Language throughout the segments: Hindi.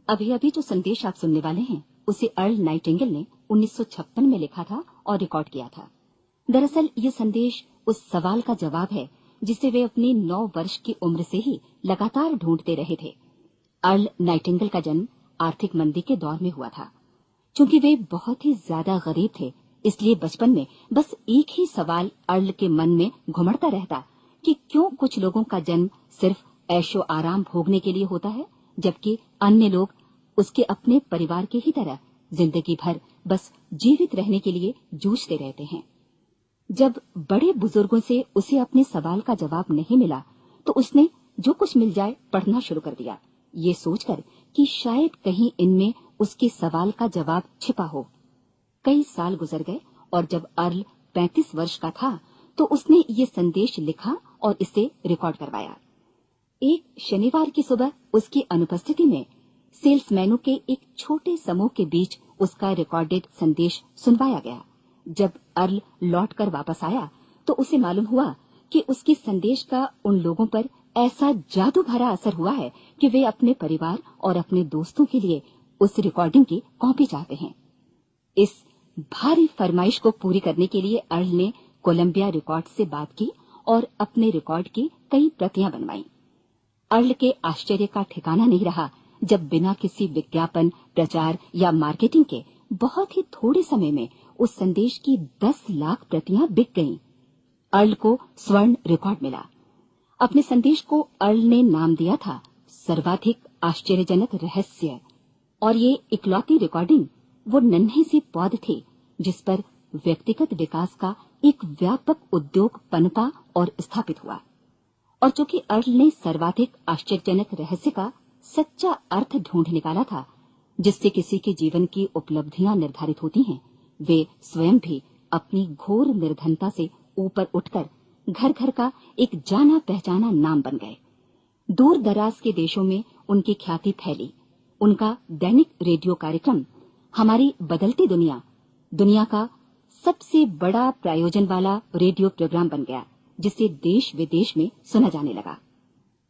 अभी अभी जो संदेश आप सुनने वाले हैं उसे अर्ल नाइटिंगेल ने 1956 में लिखा था और रिकॉर्ड किया था। दरअसल ये संदेश उस सवाल का जवाब है जिसे वे अपनी 9 वर्ष की उम्र से ही लगातार ढूंढते रहे थे। अर्ल नाइटिंगेल का जन्म आर्थिक मंदी के दौर में हुआ था। चूंकि वे बहुत ही ज्यादा गरीब थे, इसलिए बचपन में बस एक ही सवाल अर्ल के मन में घुमड़ता रहता कि क्यों कुछ लोगों का जन्म सिर्फ ऐशो आराम भोगने के लिए होता है, जबकि अन्य लोग उसके अपने परिवार के ही तरह जिंदगी भर बस जीवित रहने के लिए जूझते रहते हैं। जब बड़े बुजुर्गों से उसे अपने सवाल का जवाब नहीं मिला, तो उसने जो कुछ मिल जाए पढ़ना शुरू कर दिया, ये सोचकर कि शायद कहीं इनमें उसके सवाल का जवाब छिपा हो। कई साल गुजर गए और जब अर्ल 35 वर्ष का था तो उसने ये संदेश लिखा और इसे रिकॉर्ड करवाया। एक शनिवार की सुबह उसकी अनुपस्थिति में सेल्समैनों के एक छोटे समूह के बीच उसका रिकॉर्डेड संदेश सुनवाया गया। जब अर्ल लौटकर वापस आया तो उसे मालूम हुआ कि उसके संदेश का उन लोगों पर ऐसा जादू भरा असर हुआ है कि वे अपने परिवार और अपने दोस्तों के लिए उस रिकॉर्डिंग की कॉपी चाहते हैं। इस भारी फरमाइश को पूरी करने के लिए अर्ल ने कोलंबिया रिकॉर्ड से बात की और अपने रिकॉर्ड की कई प्रतियां बनवाई। अर्ल के आश्चर्य का ठिकाना नहीं रहा जब बिना किसी विज्ञापन, प्रचार या मार्केटिंग के बहुत ही थोड़े समय में उस संदेश की 10 लाख प्रतियां बिक गईं। अर्ल को स्वर्ण रिकॉर्ड मिला। अपने संदेश को अर्ल ने नाम दिया था सर्वाधिक आश्चर्यजनक रहस्य, और ये इकलौती रिकॉर्डिंग वो नन्ही सी पौध थी जिस पर व्यक्तिगत विकास का एक व्यापक उद्योग पनपा और स्थापित हुआ। और चूंकि अर्ल ने सर्वाधिक आश्चर्यजनक रहस्य का सच्चा अर्थ ढूंढ निकाला था, जिससे किसी के जीवन की उपलब्धियां निर्धारित होती हैं, वे स्वयं भी अपनी घोर निर्धनता से ऊपर उठकर घर घर का एक जाना पहचाना नाम बन गए। दूर दराज के देशों में उनकी ख्याति फैली। उनका दैनिक रेडियो कार्यक्रम हमारी बदलती दुनिया का सबसे बड़ा प्रायोजन वाला रेडियो प्रोग्राम बन गया, जिसे देश विदेश में सुना जाने लगा।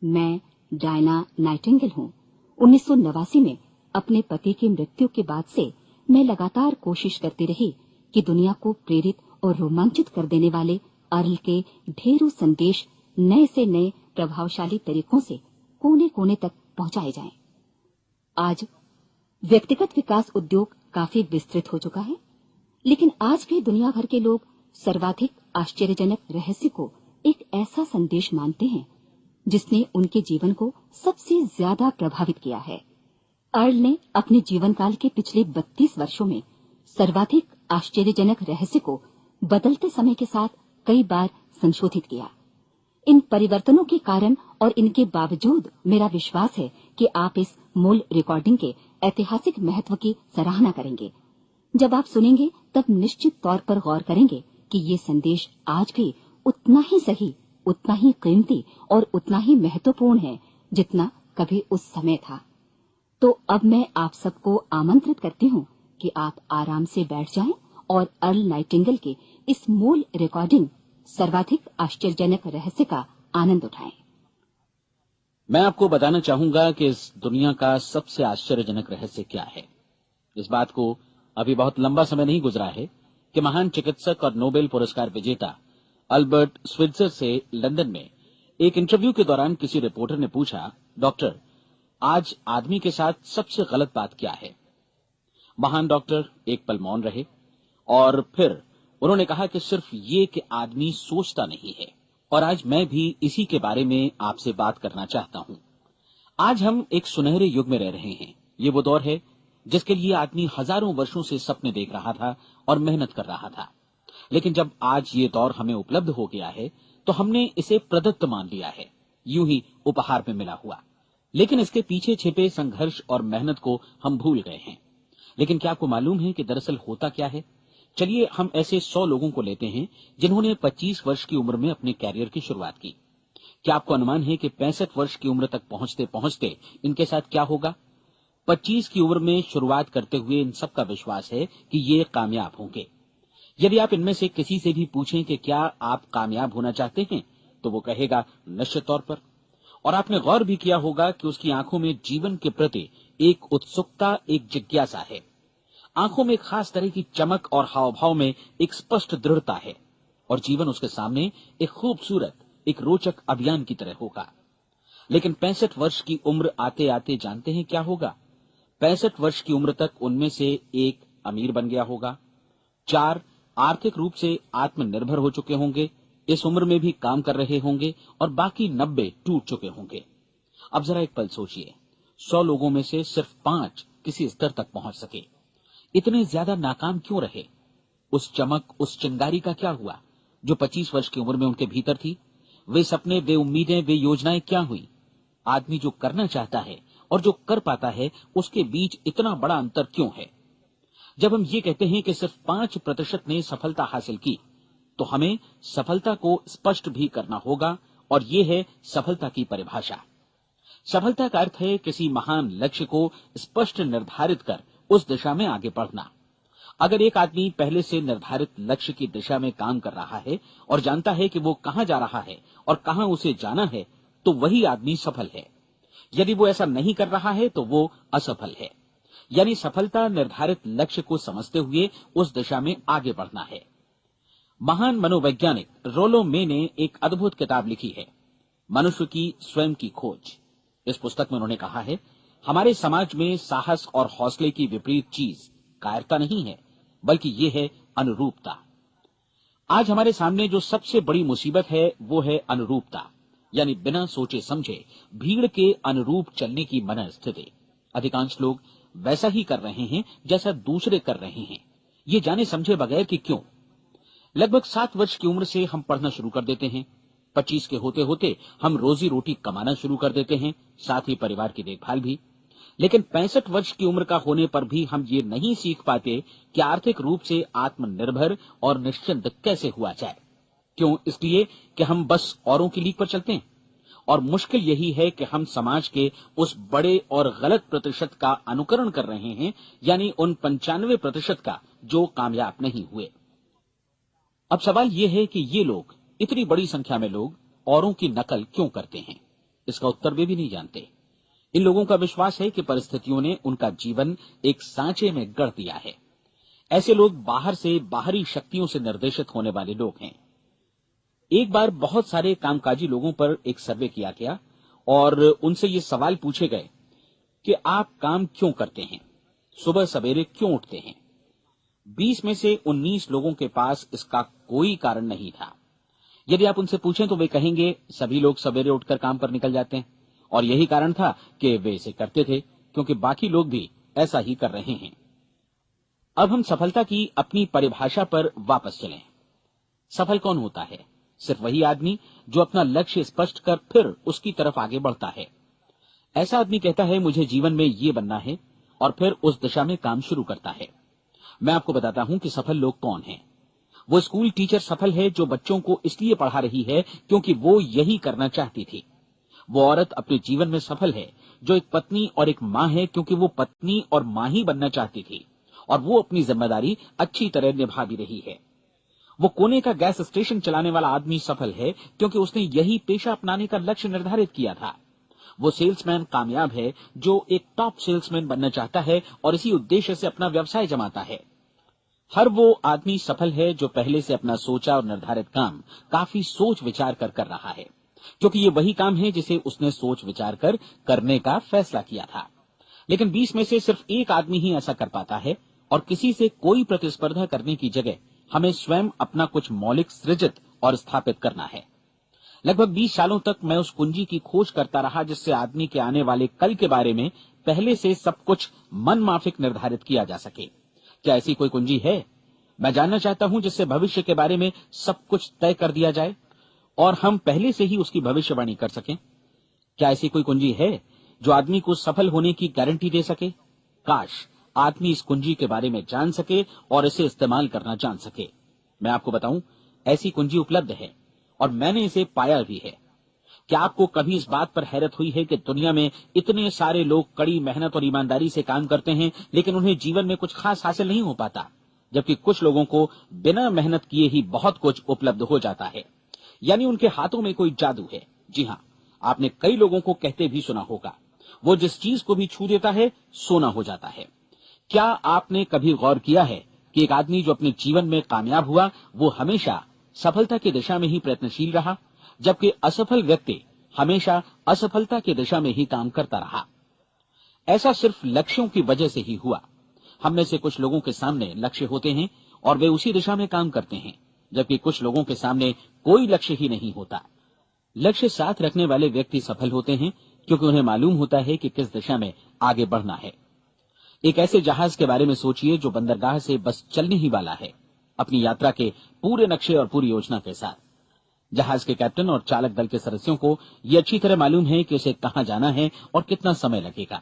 मैं डायना नाइटिंगेल हूँ। 1989 में अपने पति की मृत्यु के बाद से मैं लगातार कोशिश करती रही कि दुनिया को प्रेरित और रोमांचित कर देने वाले अर्ल के ढेरों संदेश नए से नए प्रभावशाली तरीकों से कोने कोने तक पहुंचाए जाएं। आज व्यक्तिगत विकास उद्योग काफी विस्तृत हो चुका है, लेकिन आज भी दुनिया भर के लोग सर्वाधिक आश्चर्यजनक रहस्य को एक ऐसा संदेश मानते हैं जिसने उनके जीवन को सबसे ज्यादा प्रभावित किया है। अर्ल ने अपने जीवन काल के पिछले 32 वर्षों में सर्वाधिक आश्चर्यजनक रहस्य को बदलते समय के साथ कई बार संशोधित किया। इन परिवर्तनों के कारण और इनके बावजूद मेरा विश्वास है कि आप इस मूल रिकॉर्डिंग के ऐतिहासिक महत्व की सराहना करेंगे। जब आप सुनेंगे तब निश्चित तौर पर गौर करेंगे कि ये संदेश आज भी उतना ही सही, उतना ही कीमती और उतना ही महत्वपूर्ण है जितना कभी उस समय था। तो अब मैं आप सबको आमंत्रित करती हूँ कि आप आराम से बैठ जाएं और अर्ल नाइटिंगेल के इस मूल रिकॉर्डिंग सर्वाधिक आश्चर्यजनक रहस्य का आनंद उठाएं। मैं आपको बताना चाहूंगा कि इस दुनिया का सबसे आश्चर्यजनक रहस्य क्या है। इस बात को अभी बहुत लंबा समय नहीं गुजरा है कि महान चिकित्सक और नोबेल पुरस्कार विजेता अल्बर्ट स्विट्जर से लंदन में एक इंटरव्यू के दौरान किसी रिपोर्टर ने पूछा, डॉक्टर, आज आदमी के साथ सबसे गलत बात क्या है? महान डॉक्टर एक पल मौन रहे और फिर उन्होंने कहा कि सिर्फ ये कि आदमी सोचता नहीं है। और आज मैं भी इसी के बारे में आपसे बात करना चाहता हूं। आज हम एक सुनहरे युग में रह रहे हैं। ये वो दौर है जिसके लिए आदमी हजारों वर्षों से सपने देख रहा था और मेहनत कर रहा था। लेकिन जब आज ये दौर हमें उपलब्ध हो गया है तो हमने इसे प्रदत्त मान लिया है, यूं ही उपहार में मिला हुआ। लेकिन इसके पीछे छिपे संघर्ष और मेहनत को हम भूल गए हैं। लेकिन क्या आपको मालूम है कि दरअसल होता क्या है? चलिए हम ऐसे 100 लोगों को लेते हैं जिन्होंने 25 वर्ष की उम्र में अपने कैरियर की शुरुआत की। क्या आपको अनुमान है कि 65 वर्ष की उम्र तक पहुंचते पहुंचते इनके साथ क्या होगा? 25 की उम्र में शुरुआत करते हुए इन सबका विश्वास है कि ये कामयाब होंगे। यदि आप इनमें से किसी से भी पूछें कि क्या आप कामयाब होना चाहते हैं, तो वो कहेगा निश्चित तौर पर। और आपने गौर भी किया होगा कि उसकी आंखों में जीवन के प्रति एक उत्सुकता, एक जिज्ञासा है। आंखों में एक खास तरह की चमक और हाव भाव में एक स्पष्ट दृढ़ता है और जीवन उसके सामने एक खूबसूरत, एक रोचक अभियान की तरह होगा। लेकिन 65 वर्ष की उम्र आते आते जानते हैं क्या होगा? 65 वर्ष की उम्र तक उनमें से एक अमीर बन गया होगा, 4 आर्थिक रूप से आत्मनिर्भर हो चुके होंगे, इस उम्र में भी काम कर रहे होंगे और बाकी 90 टूट चुके होंगे। अब जरा एक पल सोचिए, 100 लोगों में से सिर्फ 5 किसी स्तर तक पहुंच सके। इतने ज्यादा नाकाम क्यों रहे? उस चमक, उस चिंगारी का क्या हुआ जो 25 वर्ष की उम्र में उनके भीतर थी? वे सपने, वे उम्मीदें, वे योजनाएं क्या हुई? आदमी जो करना चाहता है और जो कर पाता है, उसके बीच इतना बड़ा अंतर क्यों है? जब हम ये कहते हैं कि सिर्फ 5% ने सफलता हासिल की, तो हमें सफलता को स्पष्ट भी करना होगा, और ये है सफलता की परिभाषा। सफलता का अर्थ है किसी महान लक्ष्य को स्पष्ट निर्धारित कर उस दिशा में आगे बढ़ना। अगर एक आदमी पहले से निर्धारित लक्ष्य की दिशा में काम कर रहा है और जानता है कि वो कहां जा रहा है और कहां उसे जाना है, तो वही आदमी सफल है। यदि वो ऐसा नहीं कर रहा है तो वो असफल है। यानी सफलता निर्धारित लक्ष्य को समझते हुए उस दिशा में आगे बढ़ना है। महान मनोवैज्ञानिक रोलो मे ने एक अद्भुत किताब लिखी है, मनुष्य की स्वयं की खोज। इस पुस्तक में उन्होंने कहा है, हमारे समाज में साहस और हौसले की विपरीत चीज कायरता नहीं है, बल्कि ये है अनुरूपता। आज हमारे सामने जो सबसे बड़ी मुसीबत है वो है अनुरूपता, यानी बिना सोचे समझे भीड़ के अनुरूप चलने की मनस्थिति। अधिकांश लोग वैसा ही कर रहे हैं जैसा दूसरे कर रहे हैं, ये जाने समझे बगैर कि क्यों। लगभग 7 वर्ष की उम्र से हम पढ़ना शुरू कर देते हैं, 25 के होते होते हम रोजी रोटी कमाना शुरू कर देते हैं, साथ ही परिवार की देखभाल भी। लेकिन 65 वर्ष की उम्र का होने पर भी हम ये नहीं सीख पाते कि आर्थिक रूप से आत्मनिर्भर और निश्चिंत कैसे हुआ जाए। क्यों? इसलिए कि हम बस औरों की लीक पर चलते हैं। और मुश्किल यही है कि हम समाज के उस बड़े और गलत प्रतिशत का अनुकरण कर रहे हैं, यानी उन 95% का जो कामयाब नहीं हुए। अब सवाल यह है कि ये लोग, इतनी बड़ी संख्या में लोग, औरों की नकल क्यों करते हैं? इसका उत्तर वे भी नहीं जानते। इन लोगों का विश्वास है कि परिस्थितियों ने उनका जीवन एक सांचे में गढ़ दिया है। ऐसे लोग बाहर से, बाहरी शक्तियों से निर्देशित होने वाले लोग हैं। एक बार बहुत सारे कामकाजी लोगों पर एक सर्वे किया गया और उनसे ये सवाल पूछे गए कि आप काम क्यों करते हैं, सुबह सवेरे क्यों उठते हैं? 20 में से 19 लोगों के पास इसका कोई कारण नहीं था। यदि आप उनसे पूछें तो वे कहेंगे सभी लोग सवेरे उठकर काम पर निकल जाते हैं, और यही कारण था कि वे इसे करते थे क्योंकि बाकी लोग भी ऐसा ही कर रहे हैं। अब हम सफलता की अपनी परिभाषा पर वापस चलें। सफल कौन होता है? सिर्फ वही आदमी जो अपना लक्ष्य स्पष्ट कर फिर उसकी तरफ आगे बढ़ता है। ऐसा आदमी कहता है मुझे जीवन में ये बनना है, और फिर उस दिशा में काम शुरू करता है। मैं आपको बताता हूं कि सफल लोग कौन हैं। वो स्कूल टीचर सफल है जो बच्चों को इसलिए पढ़ा रही है क्योंकि वो यही करना चाहती थी। वो औरत अपने जीवन में सफल है जो एक पत्नी और एक मां है क्योंकि वो पत्नी और मां ही बनना चाहती थी, और वो अपनी जिम्मेदारी अच्छी तरह निभा भी रही है। वो कोने का गैस स्टेशन चलाने वाला आदमी सफल है क्योंकि उसने यही पेशा अपनाने का लक्ष्य निर्धारित किया था। वो सेल्समैन कामयाब है जो एक टॉप सेल्समैन बनना चाहता है और इसी उद्देश्य से अपना व्यवसाय जमाता है। हर वो आदमी सफल है जो पहले से अपना सोचा और निर्धारित काम काफी सोच विचार कर रहा है, क्योंकि ये वही काम है जिसे उसने सोच विचार कर करने का फैसला किया था। लेकिन 20 में से सिर्फ एक आदमी ही ऐसा कर पाता है, और किसी से कोई प्रतिस्पर्धा करने की जगह हमें स्वयं अपना कुछ मौलिक सृजित और स्थापित करना है। लगभग 20 सालों तक मैं उस कुंजी की खोज करता रहा जिससे आदमी के आने वाले कल के बारे में पहले से सब कुछ मन माफिक निर्धारित किया जा सके। क्या ऐसी कोई कुंजी है? मैं जानना चाहता हूं जिससे भविष्य के बारे में सब कुछ तय कर दिया जाए और हम पहले से ही उसकी भविष्यवाणी कर सकें। क्या ऐसी कोई कुंजी है जो आदमी को सफल होने की गारंटी दे सके? काश आदमी इस कुंजी के बारे में जान सके और इसे इस्तेमाल करना जान सके। मैं आपको बताऊं, ऐसी कुंजी उपलब्ध है और मैंने इसे पाया भी है। क्या आपको कभी इस बात पर हैरत हुई है कि दुनिया में इतने सारे लोग कड़ी मेहनत और ईमानदारी से काम करते हैं, लेकिन उन्हें जीवन में कुछ खास हासिल नहीं हो पाता, जबकि कुछ लोगों को बिना मेहनत किए ही बहुत कुछ उपलब्ध हो जाता है। यानी उनके हाथों में कोई जादू है। जी हाँ, आपने कई लोगों को कहते भी सुना होगा, वो जिस चीज को भी छू देता है सोना हो जाता है। क्या आपने कभी गौर किया है कि एक आदमी जो अपने जीवन में कामयाब हुआ वो हमेशा सफलता की दिशा में ही प्रयत्नशील रहा, जबकि असफल व्यक्ति हमेशा असफलता की दिशा में ही काम करता रहा। ऐसा सिर्फ लक्ष्यों की वजह से ही हुआ। हम में से कुछ लोगों के सामने लक्ष्य होते हैं और वे उसी दिशा में काम करते हैं, जबकि कुछ लोगों के सामने कोई लक्ष्य ही नहीं होता। लक्ष्य साथ रखने वाले व्यक्ति सफल होते हैं क्योंकि उन्हें मालूम होता है कि किस दिशा में आगे बढ़ना है। एक ऐसे जहाज के बारे में सोचिए जो बंदरगाह से बस चलने ही वाला है, अपनी यात्रा के पूरे नक्शे और पूरी योजना के साथ। जहाज के कैप्टन और चालक दल के सदस्यों को यह अच्छी तरह मालूम है कि उसे कहां जाना है और कितना समय लगेगा।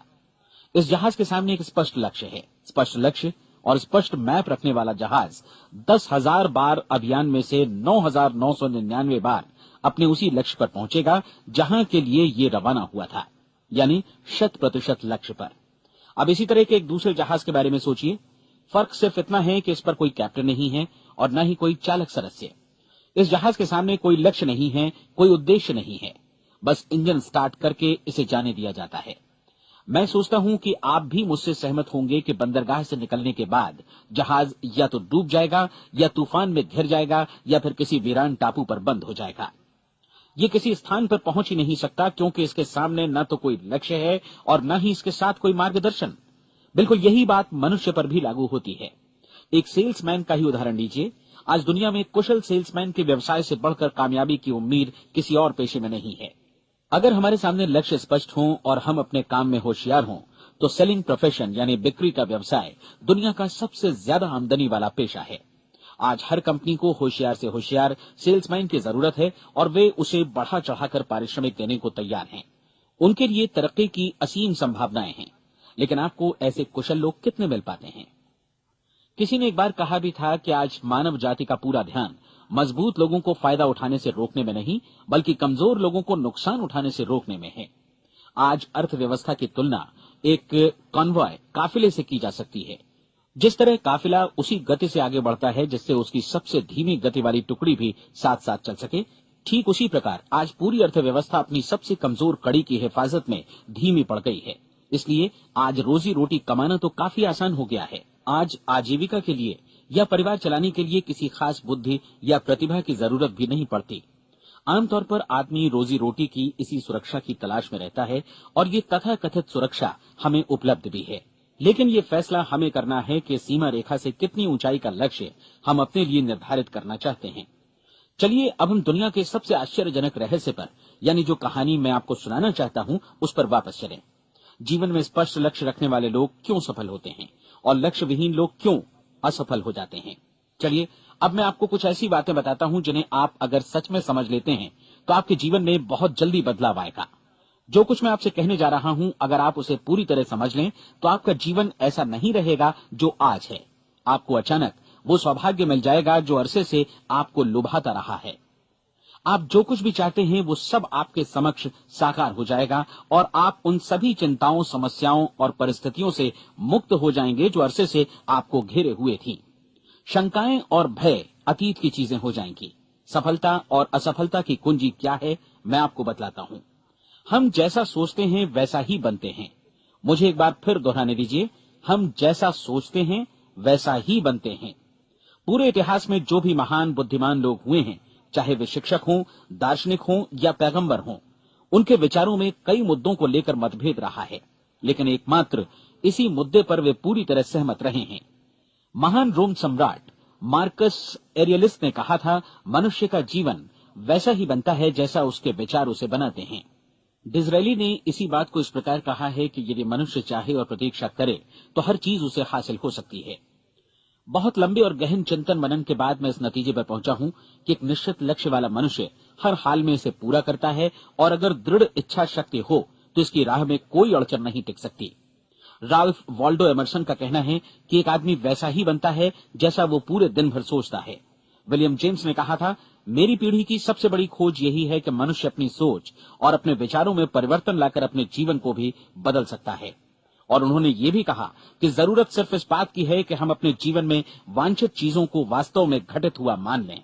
इस जहाज के सामने एक स्पष्ट लक्ष्य है। स्पष्ट लक्ष्य और स्पष्ट मैप रखने वाला जहाज 10,000 बार अभियान में से 9,999 बार अपने उसी लक्ष्य पर पहुंचेगा जहां के लिए ये रवाना हुआ था, यानी 100% लक्ष्य पर। अब इसी तरह के एक दूसरे जहाज के बारे में सोचिए। फर्क सिर्फ इतना है कि इस पर कोई कैप्टन नहीं है और न ही कोई चालक सदस्य। इस जहाज के सामने कोई लक्ष्य नहीं है, कोई उद्देश्य नहीं है, बस इंजन स्टार्ट करके इसे जाने दिया जाता है। मैं सोचता हूं कि आप भी मुझसे सहमत होंगे कि बंदरगाह से निकलने के बाद जहाज या तो डूब जाएगा या तूफान में घिर जाएगा या फिर किसी वीरान टापू पर बंद हो जाएगा। ये किसी स्थान पर पहुंच ही नहीं सकता क्योंकि इसके सामने न तो कोई लक्ष्य है और न ही इसके साथ कोई मार्गदर्शन। बिल्कुल यही बात मनुष्य पर भी लागू होती है। एक सेल्समैन का ही उदाहरण लीजिए। आज दुनिया में कुशल सेल्समैन के व्यवसाय से बढ़कर कामयाबी की उम्मीद किसी और पेशे में नहीं है। अगर हमारे सामने लक्ष्य स्पष्ट हो और हम अपने काम में होशियार हों, तो सेलिंग प्रोफेशन यानी बिक्री का व्यवसाय दुनिया का सबसे ज्यादा आमदनी वाला पेशा है। आज हर कंपनी को होशियार से होशियार सेल्समैन की जरूरत है और वे उसे बढ़ा चढ़ाकर पारिश्रमिक देने को तैयार हैं। उनके लिए तरक्की की असीम संभावनाएं हैं, लेकिन आपको ऐसे कुशल लोग कितने मिल पाते हैं? किसी ने एक बार कहा भी था कि आज मानव जाति का पूरा ध्यान मजबूत लोगों को फायदा उठाने से रोकने में नहीं, बल्कि कमजोर लोगों को नुकसान उठाने से रोकने में है। आज अर्थव्यवस्था की तुलना एक कॉन्वॉय काफिले से की जा सकती है। जिस तरह काफिला उसी गति से आगे बढ़ता है जिससे उसकी सबसे धीमी गति वाली टुकड़ी भी साथ साथ चल सके, ठीक उसी प्रकार आज पूरी अर्थव्यवस्था अपनी सबसे कमजोर कड़ी की हिफाजत में धीमी पड़ गई है। इसलिए आज रोजी रोटी कमाना तो काफी आसान हो गया है। आज आजीविका के लिए या परिवार चलाने के लिए किसी खास बुद्धि या प्रतिभा की जरूरत भी नहीं पड़ती। आमतौर पर आदमी रोजी रोटी की इसी सुरक्षा की तलाश में रहता है और ये तथाकथित सुरक्षा हमें उपलब्ध भी है। लेकिन ये फैसला हमें करना है कि सीमा रेखा से कितनी ऊंचाई का लक्ष्य हम अपने लिए निर्धारित करना चाहते हैं। चलिए अब हम दुनिया के सबसे आश्चर्यजनक रहस्य पर, यानी जो कहानी मैं आपको सुनाना चाहता हूं, उस पर वापस चलें। जीवन में स्पष्ट लक्ष्य रखने वाले लोग क्यों सफल होते हैं और लक्ष्य विहीन लोग क्यों असफल हो जाते हैं? चलिए अब मैं आपको कुछ ऐसी बातें बताता हूं जिन्हें आप अगर सच में समझ लेते हैं तो आपके जीवन में बहुत जल्दी बदलाव आएगा। जो कुछ मैं आपसे कहने जा रहा हूं, अगर आप उसे पूरी तरह समझ लें तो आपका जीवन ऐसा नहीं रहेगा जो आज है। आपको अचानक वो सौभाग्य मिल जाएगा जो अरसे से आपको लुभाता रहा है। आप जो कुछ भी चाहते हैं वो सब आपके समक्ष साकार हो जाएगा और आप उन सभी चिंताओं, समस्याओं और परिस्थितियों से मुक्त हो जाएंगे जो अरसे से आपको घेरे हुए थी। शंकाएं और भय अतीत की चीजें हो जाएंगी। सफलता और असफलता की कुंजी क्या है, मैं आपको बतलाता हूं। हम जैसा सोचते हैं वैसा ही बनते हैं। मुझे एक बार फिर दोहराने दीजिए, हम जैसा सोचते हैं वैसा ही बनते हैं। पूरे इतिहास में जो भी महान बुद्धिमान लोग हुए हैं, चाहे वे शिक्षक हों, दार्शनिक हों या पैगंबर हों, उनके विचारों में कई मुद्दों को लेकर मतभेद रहा है, लेकिन एकमात्र इसी मुद्दे पर वे पूरी तरह सहमत रहे हैं। महान रोम सम्राट मार्कस एरियलिस ने कहा था, मनुष्य का जीवन वैसा ही बनता है जैसा उसके विचार उसे बनाते हैं। डिज़रायली ने इसी बात को इस प्रकार कहा है कि यदि मनुष्य चाहे और प्रतीक्षा करे तो हर चीज उसे हासिल हो सकती है। बहुत लंबे और गहन चिंतन मनन के बाद मैं इस नतीजे पर पहुंचा हूं कि एक निश्चित लक्ष्य वाला मनुष्य हर हाल में इसे पूरा करता है और अगर दृढ़ इच्छा शक्ति हो तो इसकी राह में कोई अड़चन नहीं टिक सकती। राल्फ वॉल्डो एमर्सन का कहना है कि एक आदमी वैसा ही बनता है जैसा वो पूरे दिन भर सोचता है। विलियम जेम्स ने कहा था, मेरी पीढ़ी की सबसे बड़ी खोज यही है कि मनुष्य अपनी सोच और अपने विचारों में परिवर्तन लाकर अपने जीवन को भी बदल सकता है। और उन्होंने ये भी कहा कि जरूरत सिर्फ इस बात की है कि हम अपने जीवन में वांछित चीजों को वास्तव में घटित हुआ मान लें।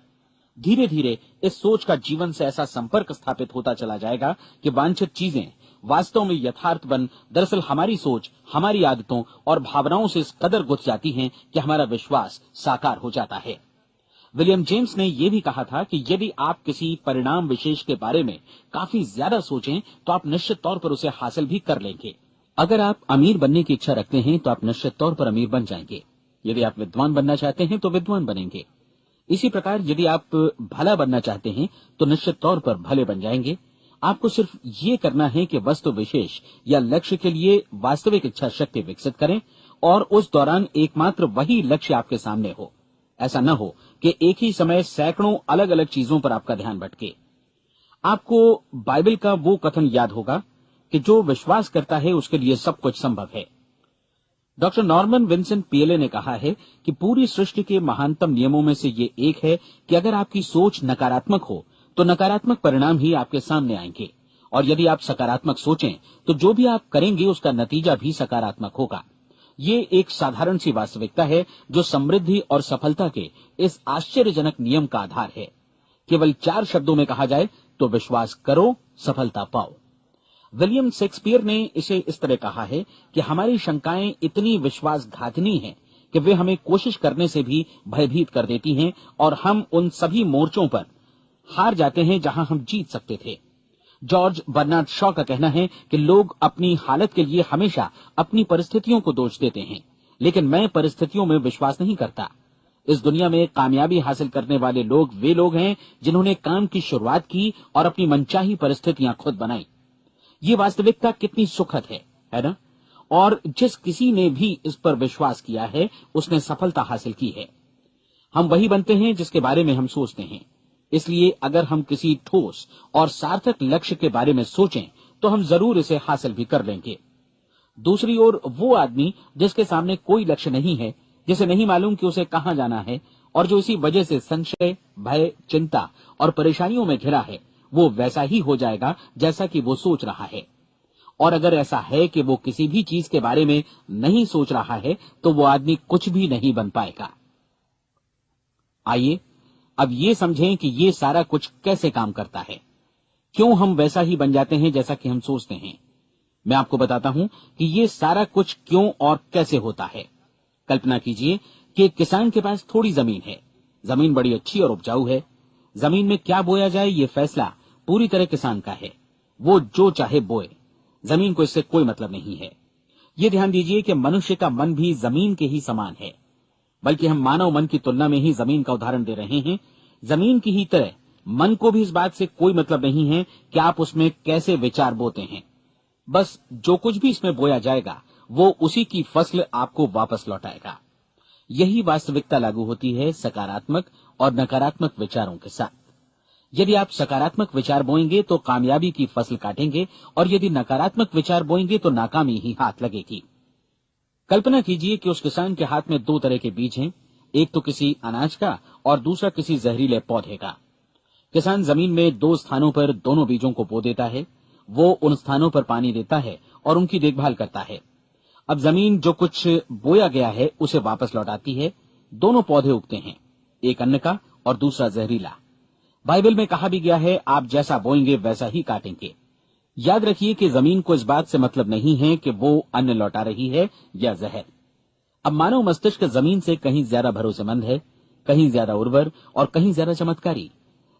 धीरे धीरे इस सोच का जीवन से ऐसा संपर्क स्थापित होता चला जाएगा कि वांछित चीजें वास्तव में यथार्थ बन दरअसल हमारी सोच, हमारी आदतों और भावनाओं से इस कदर गुथ जाती हैं कि हमारा विश्वास साकार हो जाता है। विलियम जेम्स ने यह भी कहा था कि यदि आप किसी परिणाम विशेष के बारे में काफी ज्यादा सोचें तो आप निश्चित तौर पर उसे हासिल भी कर लेंगे। अगर आप अमीर बनने की इच्छा रखते हैं तो आप निश्चित तौर पर अमीर बन जाएंगे। यदि आप विद्वान बनना चाहते हैं तो विद्वान बनेंगे। इसी प्रकार यदि आप भला बनना चाहते हैं तो निश्चित तौर पर भले बन जाएंगे। आपको सिर्फ ये करना है कि वस्तु विशेष या लक्ष्य के लिए वास्तविक इच्छा शक्ति विकसित करें और उस दौरान एकमात्र वही लक्ष्य आपके सामने हो। ऐसा न हो कि एक ही समय सैकड़ों अलग अलग चीजों पर आपका ध्यान भटके। आपको बाइबल का वो कथन याद होगा कि जो विश्वास करता है उसके लिए सब कुछ संभव है। डॉक्टर नॉर्मन विंसेंट पीएले ने कहा है कि पूरी सृष्टि के महानतम नियमों में से ये एक है कि अगर आपकी सोच नकारात्मक हो तो नकारात्मक परिणाम ही आपके सामने आएंगे, और यदि आप सकारात्मक सोचें तो जो भी आप करेंगे उसका नतीजा भी सकारात्मक होगा। ये एक साधारण सी वास्तविकता है जो समृद्धि और सफलता के इस आश्चर्यजनक नियम का आधार है। केवल 4 शब्दों में कहा जाए तो विश्वास करो, सफलता पाओ। विलियम शेक्सपियर ने इसे इस तरह कहा है कि हमारी शंकाएं इतनी विश्वासघातिनी हैं कि वे हमें कोशिश करने से भी भयभीत कर देती हैं और हम उन सभी मोर्चों पर हार जाते हैं जहां हम जीत सकते थे। जॉर्ज बर्नार्ड शॉ का कहना है कि लोग अपनी हालत के लिए हमेशा अपनी परिस्थितियों को दोष देते हैं, लेकिन मैं परिस्थितियों में विश्वास नहीं करता। इस दुनिया में कामयाबी हासिल करने वाले लोग वे लोग हैं जिन्होंने काम की शुरुआत की और अपनी मनचाही परिस्थितियां खुद बनाई। ये वास्तविकता कितनी सुखद है ना? और जिस किसी ने भी इस पर विश्वास किया है उसने सफलता हासिल की है। हम वही बनते हैं जिसके बारे में हम सोचते हैं। इसलिए अगर हम किसी ठोस और सार्थक लक्ष्य के बारे में सोचें तो हम जरूर इसे हासिल भी कर लेंगे। दूसरी ओर वो आदमी जिसके सामने कोई लक्ष्य नहीं है, जिसे नहीं मालूम कि उसे कहां जाना है और जो इसी वजह से संशय, भय, चिंता और परेशानियों में घिरा है, वो वैसा ही हो जाएगा जैसा कि वो सोच रहा है। और अगर ऐसा है कि वो किसी भी चीज के बारे में नहीं सोच रहा है तो वो आदमी कुछ भी नहीं बन पाएगा। आइए अब ये समझें कि ये सारा कुछ कैसे काम करता है, क्यों हम वैसा ही बन जाते हैं जैसा कि हम सोचते हैं। मैं आपको बताता हूं कि ये सारा कुछ क्यों और कैसे होता है। कल्पना कीजिए कि एक किसान के पास थोड़ी जमीन है। जमीन बड़ी अच्छी और उपजाऊ है। जमीन में क्या बोया जाए ये फैसला पूरी तरह किसान का है। वो जो चाहे बोए, जमीन को इससे कोई मतलब नहीं है। ये ध्यान दीजिए कि मनुष्य का मन भी जमीन के ही समान है, बल्कि हम मानव मन की तुलना में ही जमीन का उदाहरण दे रहे हैं। जमीन की ही तरह मन को भी इस बात से कोई मतलब नहीं है कि आप उसमें कैसे विचार बोते हैं। बस जो कुछ भी इसमें बोया जाएगा वो उसी की फसल आपको वापस लौटाएगा। यही वास्तविकता लागू होती है सकारात्मक और नकारात्मक विचारों के साथ। यदि आप सकारात्मक विचार बोएंगे तो कामयाबी की फसल काटेंगे, और यदि नकारात्मक विचार बोएंगे तो नाकामी ही हाथ लगेगी। कल्पना कीजिए कि उस किसान के हाथ में 2 तरह के बीज हैं, एक तो किसी अनाज का और दूसरा किसी जहरीले पौधे का। किसान जमीन में 2 स्थानों पर दोनों बीजों को बो देता है। वो उन स्थानों पर पानी देता है और उनकी देखभाल करता है। अब जमीन जो कुछ बोया गया है उसे वापस लौटाती है। दोनों पौधे उगते हैं, एक अन्न का और दूसरा जहरीला। बाइबल में कहा भी गया है, आप जैसा बोएंगे वैसा ही काटेंगे। याद रखिए कि जमीन को इस बात से मतलब नहीं है कि वो अन्न लौटा रही है या जहर। अब मानव मस्तिष्क जमीन से कहीं ज्यादा भरोसेमंद है, कहीं ज्यादा उर्वर और कहीं ज्यादा चमत्कारी,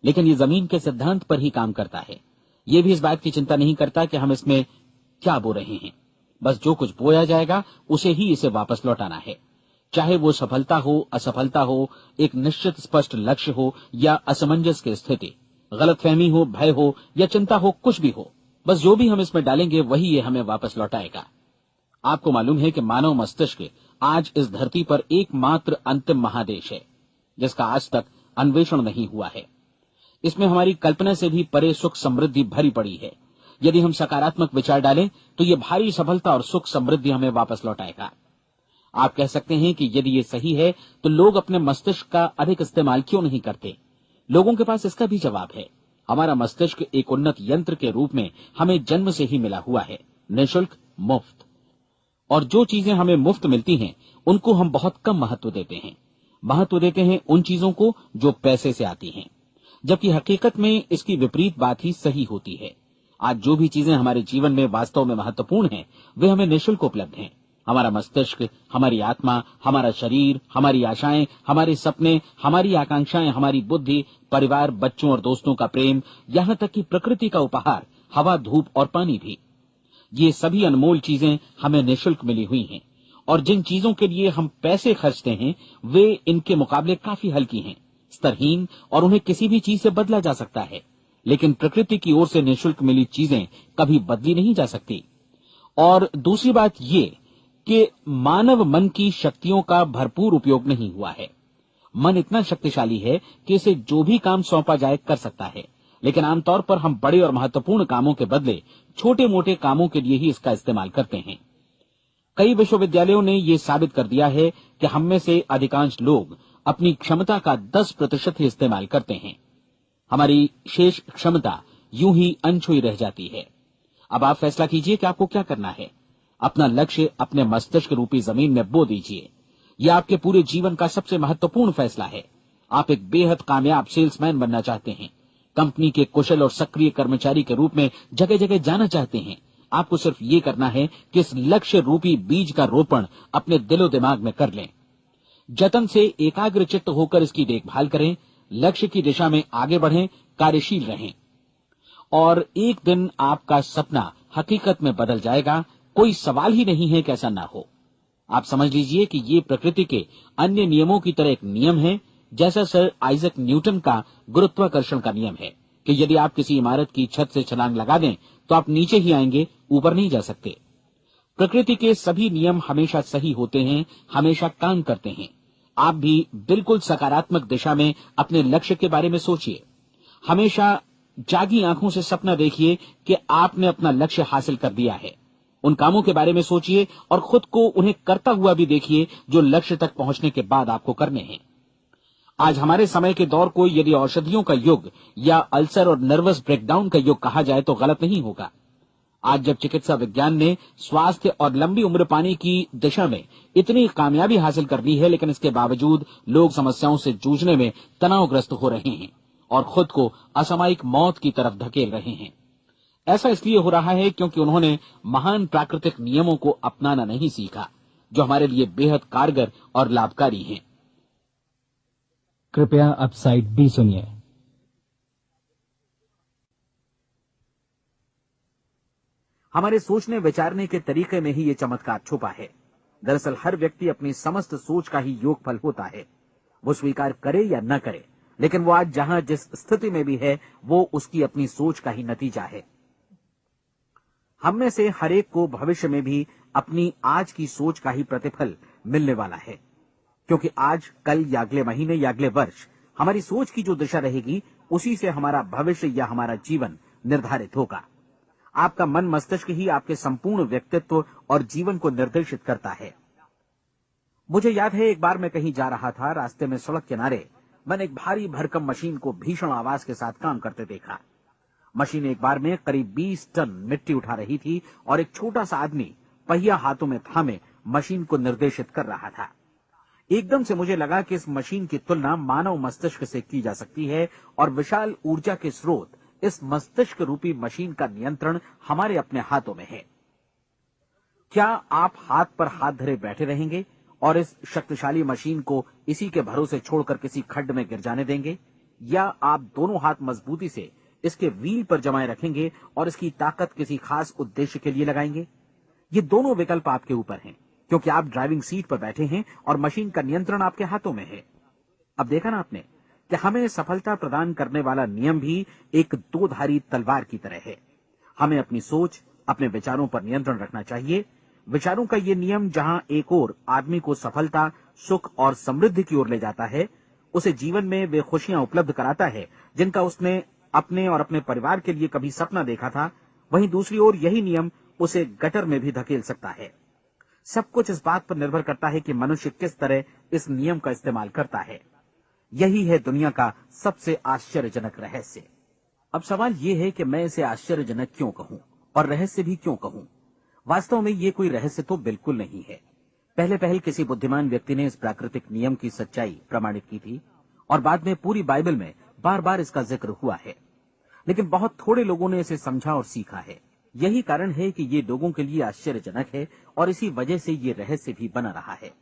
लेकिन ये जमीन के सिद्धांत पर ही काम करता है। ये भी इस बात की चिंता नहीं करता कि हम इसमें क्या बो रहे हैं। बस जो कुछ बोया जाएगा उसे ही इसे वापस लौटाना है, चाहे वो सफलता हो, असफलता हो, एक निश्चित स्पष्ट लक्ष्य हो या असमंजस की स्थिति, गलतफहमी हो, भय हो या चिंता हो, कुछ भी हो। बस जो भी हम इसमें डालेंगे वही ये हमें वापस लौटाएगा। आपको मालूम है कि मानव मस्तिष्क आज इस धरती पर एकमात्र अंतिम महादेश है जिसका आज तक अन्वेषण नहीं हुआ है। इसमें हमारी कल्पना से भी परे सुख समृद्धि भरी पड़ी है। यदि हम सकारात्मक विचार डालें तो ये भारी सफलता और सुख समृद्धि हमें वापस लौटाएगा। आप कह सकते हैं कि यदि ये सही है तो लोग अपने मस्तिष्क का अधिक इस्तेमाल क्यों नहीं करते? लोगों के पास इसका भी जवाब है। हमारा मस्तिष्क एक उन्नत यंत्र के रूप में हमें जन्म से ही मिला हुआ है, निःशुल्क, मुफ्त। और जो चीजें हमें मुफ्त मिलती हैं उनको हम बहुत कम महत्व देते हैं। महत्व देते हैं उन चीजों को जो पैसे से आती हैं। जबकि हकीकत में इसकी विपरीत बात ही सही होती है। आज जो भी चीजें हमारे जीवन में वास्तव में महत्वपूर्ण हैं, वे हमें निःशुल्क उपलब्ध हैं। हमारा मस्तिष्क, हमारी आत्मा, हमारा शरीर, हमारी आशाएं, हमारे सपने, हमारी आकांक्षाएं, हमारी बुद्धि, परिवार, बच्चों और दोस्तों का प्रेम, यहाँ तक कि प्रकृति का उपहार, हवा, धूप और पानी भी। ये सभी अनमोल चीजें हमें निःशुल्क मिली हुई हैं, और जिन चीजों के लिए हम पैसे खर्चते हैं, वे इनके मुकाबले काफी हल्की हैं, स्तरहीन, और उन्हें किसी भी चीज से बदला जा सकता है। लेकिन प्रकृति की ओर से निःशुल्क मिली चीजें कभी बदली नहीं जा सकती। और दूसरी बात ये कि मानव मन की शक्तियों का भरपूर उपयोग नहीं हुआ है। मन इतना शक्तिशाली है कि इसे जो भी काम सौंपा जाए कर सकता है, लेकिन आमतौर पर हम बड़े और महत्वपूर्ण कामों के बदले छोटे मोटे कामों के लिए ही इसका इस्तेमाल करते हैं। कई विश्वविद्यालयों ने यह साबित कर दिया है कि हम में से अधिकांश लोग अपनी क्षमता का 10% ही इस्तेमाल करते हैं। हमारी शेष क्षमता यूं ही अनछुई रह जाती है। अब आप फैसला कीजिए कि आपको क्या करना है। अपना लक्ष्य अपने मस्तिष्क रूपी जमीन में बो दीजिए। यह आपके पूरे जीवन का सबसे महत्वपूर्ण फैसला है। आप एक बेहद कामयाब सेल्समैन बनना चाहते हैं, कंपनी के कुशल और सक्रिय कर्मचारी के रूप में जगह जगह जाना चाहते हैं। आपको सिर्फ ये करना है कि इस लक्ष्य रूपी बीज का रोपण अपने दिलो दिमाग में कर लें। जतन से एकाग्रचित्त होकर इसकी देखभाल करें, लक्ष्य की दिशा में आगे बढ़ें, कार्यशील रहें, और एक दिन आपका सपना हकीकत में बदल जाएगा। कोई सवाल ही नहीं है कि ऐसा ना हो। आप समझ लीजिए कि ये प्रकृति के अन्य नियमों की तरह एक नियम है, जैसा सर आइजक न्यूटन का गुरुत्वाकर्षण का नियम है कि यदि आप किसी इमारत की छत से छलांग लगा दें तो आप नीचे ही आएंगे, ऊपर नहीं जा सकते। प्रकृति के सभी नियम हमेशा सही होते हैं, हमेशा काम करते हैं। आप भी बिल्कुल सकारात्मक दिशा में अपने लक्ष्य के बारे में सोचिए। हमेशा जागी आंखों से सपना देखिए कि आपने अपना लक्ष्य हासिल कर दिया है। उन कामों के बारे में सोचिए और खुद को उन्हें करता हुआ भी देखिए जो लक्ष्य तक पहुंचने के बाद आपको करने हैं। आज हमारे समय के दौर को यदि औषधियों का युग या अल्सर और नर्वस ब्रेकडाउन का युग कहा जाए तो गलत नहीं होगा। आज जब चिकित्सा विज्ञान ने स्वास्थ्य और लंबी उम्र पाने की दिशा में इतनी कामयाबी हासिल कर ली है, लेकिन इसके बावजूद लोग समस्याओं से जूझने में तनावग्रस्त हो रहे हैं और खुद को असामयिक मौत की तरफ धकेल रहे हैं। ऐसा इसलिए हो रहा है क्योंकि उन्होंने महान प्राकृतिक नियमों को अपनाना नहीं सीखा, जो हमारे लिए बेहद कारगर और लाभकारी हैं। कृपया अब साइड बी सुनिए। हमारे सोचने विचारने के तरीके में ही ये चमत्कार छुपा है। दरअसल हर व्यक्ति अपनी समस्त सोच का ही योगफल होता है। वो स्वीकार करे या न करे, लेकिन वो आज जहां जिस स्थिति में भी है, वो उसकी अपनी सोच का ही नतीजा है। हम में से हर एक को भविष्य में भी अपनी आज की सोच का ही प्रतिफल मिलने वाला है, क्योंकि आज, कल या अगले महीने या अगले वर्ष हमारी सोच की जो दिशा रहेगी, उसी से हमारा भविष्य या हमारा जीवन निर्धारित होगा। आपका मन मस्तिष्क ही आपके संपूर्ण व्यक्तित्व और जीवन को निर्देशित करता है। मुझे याद है, एक बार मैं कहीं जा रहा था, रास्ते में सड़क किनारे मैंने एक भारी भरकम मशीन को भीषण आवाज के साथ काम करते देखा। मशीन एक बार में करीब 20 टन मिट्टी उठा रही थी और एक छोटा सा आदमी पहिया हाथों में थामे मशीन को निर्देशित कर रहा था। एकदम से मुझे लगा कि इस मशीन की तुलना मानव मस्तिष्क से की जा सकती है और विशाल ऊर्जा के स्रोत इस मस्तिष्क रूपी मशीन का नियंत्रण हमारे अपने हाथों में है। क्या आप हाथ पर हाथ धरे बैठे रहेंगे और इस शक्तिशाली मशीन को इसी के भरोसे छोड़कर किसी खड्ड में गिर जाने देंगे, या आप दोनों हाथ मजबूती से इसके व्हील पर जमाए रखेंगे और इसकी ताकत किसी खास उद्देश्य के लिए लगाएंगे? ये दोनों विकल्प आपके ऊपर हैं, क्योंकि आप ड्राइविंग सीट पर बैठे हैं और मशीन का नियंत्रण आपके हाथों में है। अब देखा ना आपने कि हमें सफलता प्रदान करने वाला नियम भी एक दो-धारी तलवार की तरह है। हमें अपनी सोच, अपने विचारों पर नियंत्रण रखना चाहिए। विचारों का ये नियम जहां एक ओर आदमी को सफलता, सुख और समृद्धि की ओर ले जाता है, उसे जीवन में वे खुशियां उपलब्ध कराता है जिनका उसने अपने और अपने परिवार के लिए कभी सपना देखा था, वहीं दूसरी ओर यही नियम उसे गटर में भी धकेल सकता है। सब कुछ इस बात पर निर्भर करता है कि मनुष्य किस तरह इस नियम का इस्तेमाल करता है। यही है दुनिया का सबसे आश्चर्यजनक रहस्य। अब सवाल यह है कि मैं इसे आश्चर्यजनक क्यों कहूं और रहस्य भी क्यों कहूं? वास्तव में ये कोई रहस्य तो बिल्कुल नहीं है। पहले किसी बुद्धिमान व्यक्ति ने इस प्राकृतिक नियम की सच्चाई प्रमाणित की थी और बाद में पूरी बाइबल में बार बार इसका जिक्र हुआ है, लेकिन बहुत थोड़े लोगों ने इसे समझा और सीखा है। यही कारण है कि ये लोगों के लिए आश्चर्यजनक है और इसी वजह से ये रहस्य भी बना रहा है।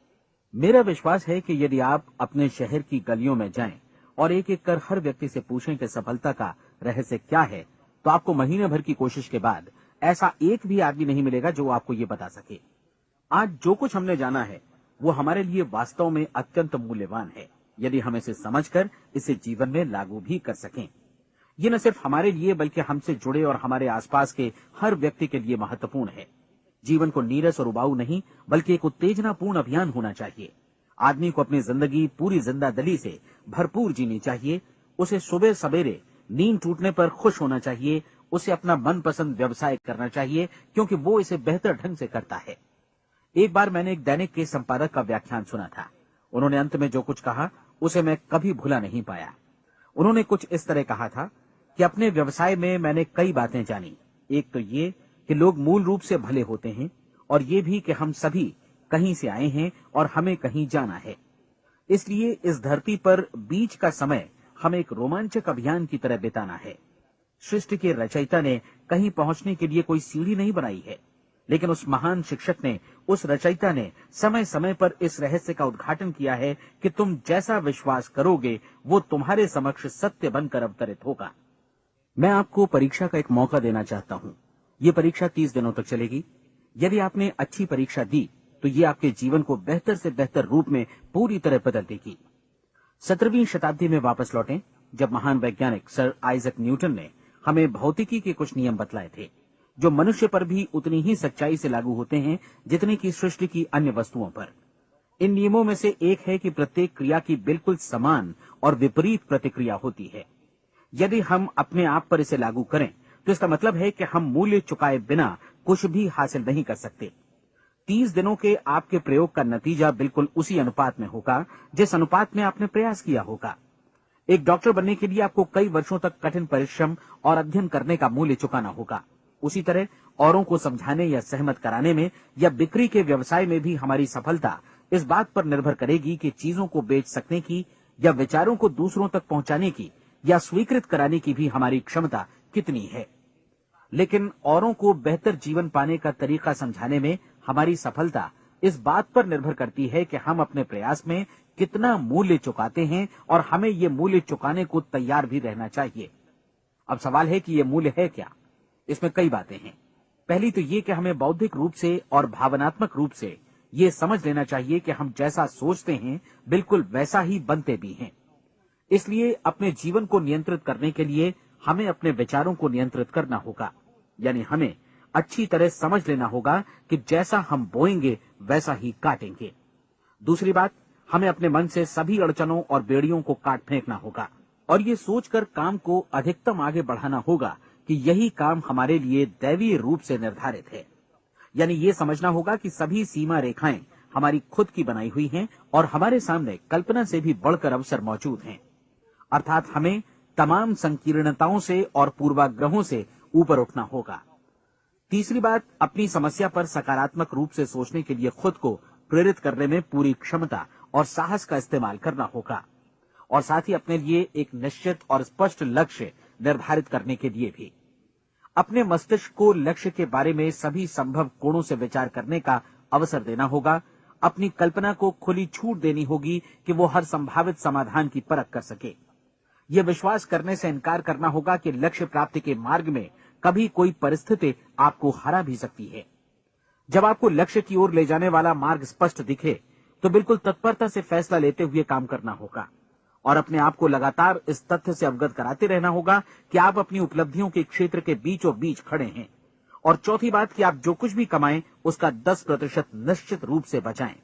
मेरा विश्वास है कि यदि आप अपने शहर की गलियों में जाएं और एक एक कर हर व्यक्ति से पूछें कि सफलता का रहस्य क्या है, तो आपको महीने भर की कोशिश के बाद ऐसा एक भी आदमी नहीं मिलेगा जो आपको ये बता सके। आज जो कुछ हमने जाना है वो हमारे लिए वास्तव में अत्यंत मूल्यवान है, यदि हम इसे समझकर इसे जीवन में लागू भी कर सकें। ये न सिर्फ हमारे लिए बल्कि हमसे जुड़े और हमारे आसपास के हर व्यक्ति के लिए महत्वपूर्ण है। जीवन को नीरस और उबाऊ नहीं बल्कि एक उत्तेजनापूर्ण अभियान होना चाहिए। आदमी को अपनी जिंदगी पूरी जिंदादिली से भरपूर जीनी चाहिए। उसे सुबह सवेरे नींद टूटने पर खुश होना चाहिए। उसे अपना मनपसंद व्यवसाय करना चाहिए क्योंकि वो इसे बेहतर ढंग से करता है। एक बार मैंने एक दैनिक के संपादक का व्याख्यान सुना था। उन्होंने अंत में जो कुछ कहा उसे मैं कभी भुला नहीं पाया। उन्होंने कुछ इस तरह कहा था कि अपने व्यवसाय में मैंने कई बातें जानी। एक तो ये कि लोग मूल रूप से भले होते हैं और ये भी कि हम सभी कहीं से आए हैं और हमें कहीं जाना है। इसलिए इस धरती पर बीच का समय हमें एक रोमांचक अभियान की तरह बिताना है। सृष्टि के रचयिता ने कहीं पहुंचने के लिए कोई सीढ़ी नहीं बनाई है, लेकिन उस महान शिक्षक ने, उस रचयिता ने समय समय पर इस रहस्य का उद्घाटन किया है कि तुम जैसा विश्वास करोगे वो तुम्हारे समक्ष सत्य बनकर अवतरित होगा। मैं आपको परीक्षा का एक मौका देना चाहता हूं। ये परीक्षा 30 दिनों तक चलेगी। यदि आपने अच्छी परीक्षा दी तो ये आपके जीवन को बेहतर से बेहतर रूप में पूरी तरह बदल देगी। 17वीं शताब्दी में वापस लौटें, जब महान वैज्ञानिक सर आइजक न्यूटन ने हमें भौतिकी के कुछ नियम बतलाए थे, जो मनुष्य पर भी उतनी ही सच्चाई से लागू होते हैं जितनी की सृष्टि की अन्य वस्तुओं पर। इन नियमों में से एक है कि प्रत्येक क्रिया की बिल्कुल समान और विपरीत प्रतिक्रिया होती है। यदि हम अपने आप पर इसे लागू करें तो इसका मतलब है कि हम मूल्य चुकाए बिना कुछ भी हासिल नहीं कर सकते। 30 दिनों के आपके प्रयोग का नतीजा बिल्कुल उसी अनुपात में होगा जिस अनुपात में आपने प्रयास किया होगा। एक डॉक्टर बनने के लिए आपको कई वर्षों तक कठिन परिश्रम और अध्ययन करने का मूल्य चुकाना होगा। उसी तरह औरों को समझाने या सहमत कराने में या बिक्री के व्यवसाय में भी हमारी सफलता इस बात पर निर्भर करेगी कि चीजों को बेच सकने की या विचारों को दूसरों तक पहुंचाने की या स्वीकृत कराने की भी हमारी क्षमता कितनी है। लेकिन औरों को बेहतर जीवन पाने का तरीका समझाने में हमारी सफलता इस बात पर निर्भर करती है कि हम अपने प्रयास में कितना मूल्य चुकाते हैं और हमें ये मूल्य चुकाने को तैयार भी रहना चाहिए। अब सवाल है कि ये मूल्य है क्या? इसमें कई बातें हैं। पहली तो ये कि हमें बौद्धिक रूप से और भावनात्मक रूप से ये समझ लेना चाहिए कि हम जैसा सोचते हैं बिल्कुल वैसा ही बनते भी हैं। इसलिए अपने जीवन को नियंत्रित करने के लिए हमें अपने विचारों को नियंत्रित करना होगा। यानी हमें अच्छी तरह समझ लेना होगा कि जैसा हम बोएंगे वैसा ही काटेंगे। दूसरी बात, हमें अपने मन से सभी अड़चनों और बेड़ियों को काट फेंकना होगा और ये सोचकर काम को अधिकतम आगे बढ़ाना होगा कि यही काम हमारे लिए दैवीय रूप से निर्धारित है। यानी ये समझना होगा कि सभी सीमा रेखाएं हमारी खुद की बनाई हुई हैं और हमारे सामने कल्पना से भी बढ़कर अवसर मौजूद हैं। अर्थात हमें तमाम संकीर्णताओं से और पूर्वाग्रहों से ऊपर उठना होगा। तीसरी बात, अपनी समस्या पर सकारात्मक रूप से सोचने के लिए खुद को प्रेरित करने में पूरी क्षमता और साहस का इस्तेमाल करना होगा और साथ ही अपने लिए एक निश्चित और स्पष्ट लक्ष्य निर्धारित करने के लिए भी। अपने मस्तिष्क को लक्ष्य के बारे में सभी संभव कोणों से विचार करने का अवसर देना होगा। अपनी कल्पना को खुली छूट देनी होगी कि वो हर संभावित समाधान की परख कर सके। यह विश्वास करने से इनकार करना होगा कि लक्ष्य प्राप्ति के मार्ग में कभी कोई परिस्थिति आपको हरा भी सकती है। जब आपको लक्ष्य की ओर ले जाने वाला मार्ग स्पष्ट दिखे तो बिल्कुल तत्परता से फैसला लेते हुए काम करना होगा और अपने आप को लगातार इस तथ्य से अवगत कराते रहना होगा कि आप अपनी उपलब्धियों के क्षेत्र के बीचों बीच खड़े हैं। और चौथी बात कि आप जो कुछ भी कमाएं उसका 10% निश्चित रूप से बचाएं।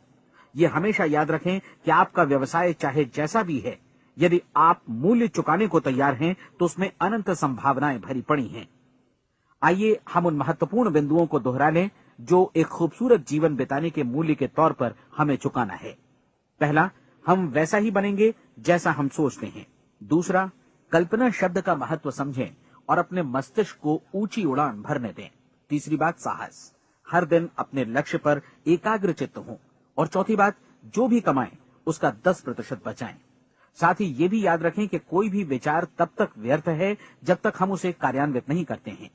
ये हमेशा याद रखें कि आपका व्यवसाय चाहे जैसा भी है, यदि आप मूल्य चुकाने को तैयार हैं तो उसमें अनंत संभावनाएं भरी पड़ी हैं। आइए हम उन महत्वपूर्ण बिंदुओं को दोहरा लें जो एक खूबसूरत जीवन बिताने के मूल्य के तौर पर हमें चुकाना है। पहला, हम वैसा ही बनेंगे जैसा हम सोचते हैं। दूसरा, कल्पना शब्द का महत्व समझें और अपने मस्तिष्क को ऊंची उड़ान भरने दें। तीसरी बात, साहस, हर दिन अपने लक्ष्य पर एकाग्रचित्त हों। और चौथी बात, जो भी कमाएं उसका 10% बचाएं। साथ ही ये भी याद रखें कि कोई भी विचार तब तक व्यर्थ है जब तक हम उसे कार्यान्वित नहीं करते हैं।